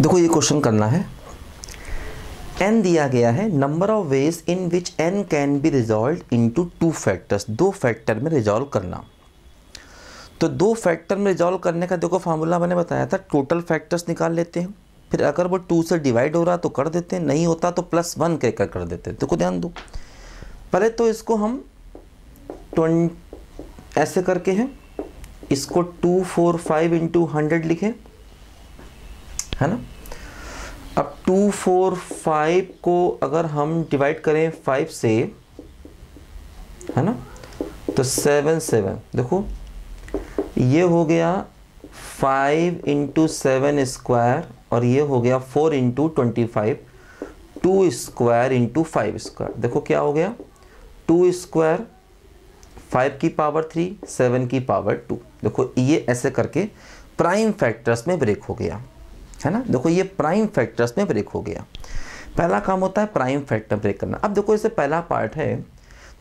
देखो ये क्वेश्चन करना है। n दिया गया है, number of ways in which n can be resolve into two factors, दो फैक्टर में रिजॉल्व करना। तो दो फैक्टर में रिजॉल्व करने का देखो फार्मूला मैंने बताया था, टोटल फैक्टर्स निकाल लेते हैं, फिर अगर वो 2 से डिवाइड हो रहा तो कर देते हैं, नहीं होता तो +1 कहकर कर देते हैं। देखो ध्यान दो, पहले तो इसको हम ऐसे करके हैं, इसको 245 इंटू 100 लिखें, है ना। अब 245 को अगर हम डिवाइड करें 5 से, है ना, तो 7 देखो ये हो गया 5 इंटू 7 स्क्वायर, और ये हो गया 4 इंटू 25, 2 स्क्वायर इंटू 5 स्क्वायर। देखो क्या हो गया, 2 स्क्वायर 5 की पावर 3, 7 की पावर 2। देखो ये ऐसे करके प्राइम फैक्टर्स में ब्रेक हो गया, है ना। देखो ये प्राइम फैक्टर्स में ब्रेक हो गया। पहला काम होता है प्राइम फैक्टर ब्रेक करना। अब देखो इसे पहला पार्ट है,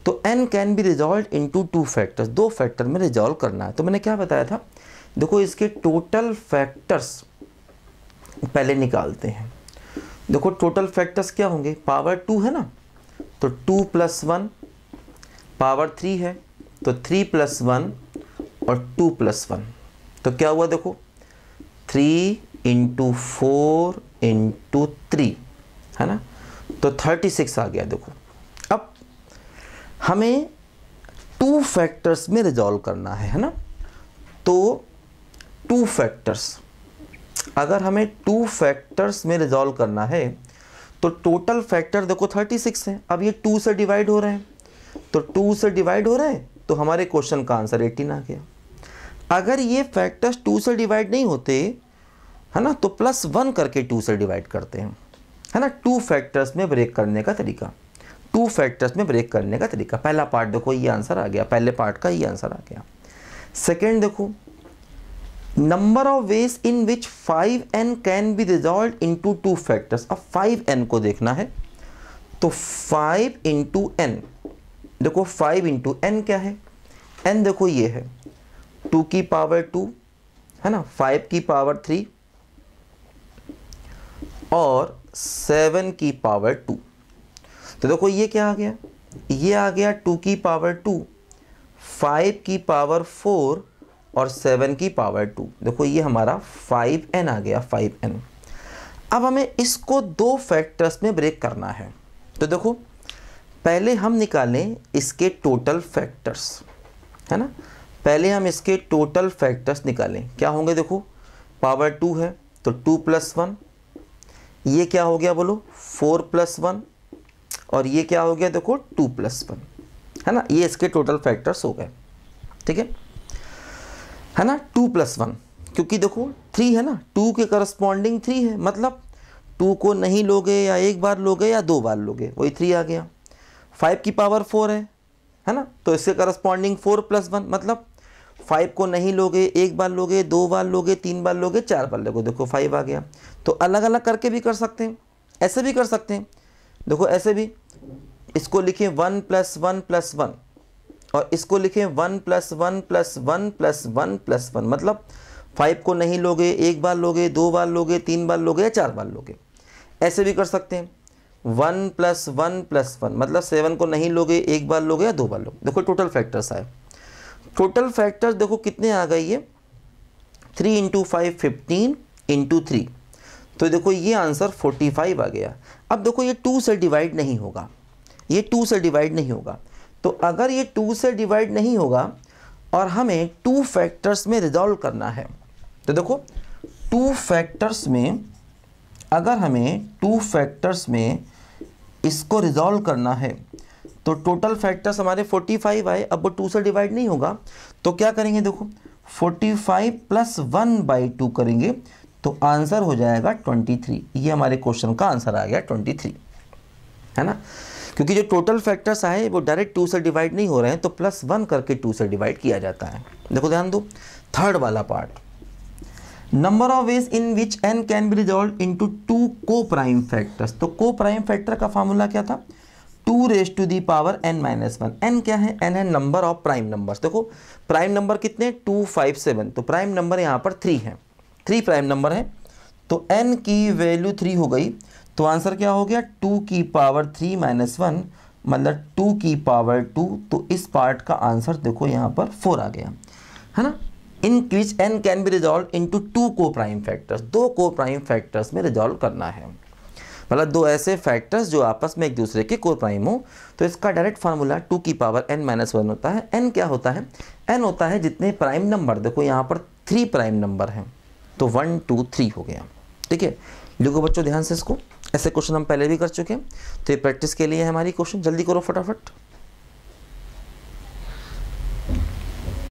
तो n can be resolve into two factors, दो फैक्टर में रिजॉल्व करना है। तो मैंने क्या बताया था, देखो इसके टोटल फैक्टर्स पहले निकालते हैं। देखो टोटल फैक्टर्स क्या होंगे, पावर 2 है ना, तो 2 + 1, पावर 3 है तो 3 + 1 और 2 + 1, तो क्या हुआ देखो 3 इंटू 4 इंटू 3, है ना, तो 36 आ गया। देखो अब हमें टू फैक्टर्स में रिजॉल्व करना है ना। तो टू फैक्टर्स, अगर हमें टू फैक्टर्स में रिजॉल्व करना है तो टोटल फैक्टर देखो 36 है। अब ये 2 से डिवाइड हो रहे हैं, तो 2 से डिवाइड हो रहे हैं तो हमारे क्वेश्चन का आंसर 18 आ गया। अगर ये फैक्टर्स 2 से डिवाइड नहीं होते, है ना, तो +1 करके 2 से डिवाइड करते हैं, है ना। टू फैक्टर्स में ब्रेक करने का तरीका, टू फैक्टर्स में ब्रेक करने का तरीका। पहला पार्ट देखो ये आंसर आ गया, पहले पार्ट का ये आंसर आ गया। सेकेंड देखो, number of ways in which 5n can be resolve into two factors. अब 5n को देखना है, तो 5 इंटू n, देखो 5 इंटू n क्या है, n देखो ये है 2 की पावर 2, है ना, 5 की पावर 3 और 7 की पावर 2। तो देखो ये क्या आ गया, ये आ गया 2 की पावर 2, 5 की पावर 4 और 7 की पावर 2। देखो ये हमारा 5n आ गया, 5n। अब हमें इसको दो फैक्टर्स में ब्रेक करना है। तो देखो पहले हम निकालें इसके टोटल फैक्टर्स, है ना। पहले हम इसके टोटल फैक्टर्स निकालें, क्या होंगे देखो, पावर 2 है तो 2 + 1, ये क्या हो गया बोलो 4 + 1, और ये क्या हो गया देखो 2 + 1, है ना। ये इसके टोटल फैक्टर्स हो गए, ठीक है ना। 2 + 1, क्योंकि देखो 3 है ना, 2 के करस्पॉन्डिंग 3 है, मतलब 2 को नहीं लोगे या एक बार लोगे या 2 बार लोगे, वही 3 आ गया। 5 की पावर 4 है ना, तो इसके करस्पॉन्डिंग 4 + 1, मतलब 5 को नहीं लोगे, एक बार लोगे, 2 बार लोगे, 3 बार लोगे, 4 बार लोगे, देखो 5 आ गया। तो अलग अलग करके भी कर सकते हैं, ऐसे भी कर सकते हैं। देखो ऐसे भी, इसको लिखें 1 + 1 + 1, और इसको लिखें 1 + 1 + 1 + 1 + 1, मतलब 5 को नहीं लोगे, एक बार लोगे, 2 बार लोगे, 3 बार लोगे या 4 बार लोगे। ऐसे भी कर सकते हैं 1 + 1 + 1, मतलब 7 को नहीं लोगे, एक बार लोगे या 2 बार लोगे। देखो टोटल फैक्टर्स आए, टोटल फैक्टर्स देखो कितने आ गए, ये 3 इंटू 5 15 इंटू 3, तो देखो ये आंसर 45 आ गया। अब देखो ये 2 से डिवाइड नहीं होगा, ये 2 से डिवाइड नहीं होगा। तो अगर ये 2 से डिवाइड नहीं होगा और हमें टू फैक्टर्स में रिजॉल्व करना है, तो देखो टू फैक्टर्स में, अगर हमें टू फैक्टर्स में इसको रिजॉल्व करना है तो टोटल फैक्टर्स हमारे 45 आए। अब वो 2 से डिवाइड नहीं होगा तो क्या करेंगे, देखो 45 + 1/2 करेंगे तो आंसर हो जाएगा 23। ये हमारे क्वेश्चन का आंसर आ गया 23, है ना। क्योंकि जो टोटल फैक्टर्स आए वो डायरेक्ट 2 से डिवाइड नहीं हो रहे हैं, तो +1 करके 2 से डिवाइड किया जाता है। देखो ध्यान दो, थर्ड वाला part, number of ways in which n can be resolve into two को प्राइम फैक्टर्स। तो को प्राइम फैक्टर का फार्मूला क्या था, 2 n - 1। n क्या है, n है नंबर ऑफ प्राइम नंबर्स। देखो प्राइम नंबर कितने, 2 5 7, तो प्राइम नंबर यहाँ पर 3 है, 3 प्राइम नंबर है, तो n की वैल्यू 3 हो गई, तो आंसर क्या हो गया 2 की पावर 3 माइनस 1 मतलब 2 की पावर 2। तो इस पार्ट का आंसर देखो यहाँ पर 4 आ गया, है ना। इन विच n can be resolve into 2 को प्राइम फैक्टर्स, 2 को प्राइम फैक्टर्स में रिजॉल्व करना है, मतलब 2 ऐसे फैक्टर्स जो आपस में एक दूसरे के को प्राइम हो। तो इसका डायरेक्ट फार्मूला 2 की पावर n माइनस 1 होता है। n क्या होता है, n होता है जितने प्राइम नंबर, देखो यहाँ पर 3 प्राइम नंबर हैं, तो 1 2 3 हो गया, ठीक है। लिखो बच्चों ध्यान से इसको, ऐसे क्वेश्चन हम पहले भी कर चुके हैं, तो ये प्रैक्टिस के लिए हमारी क्वेश्चन, जल्दी करो फटाफट।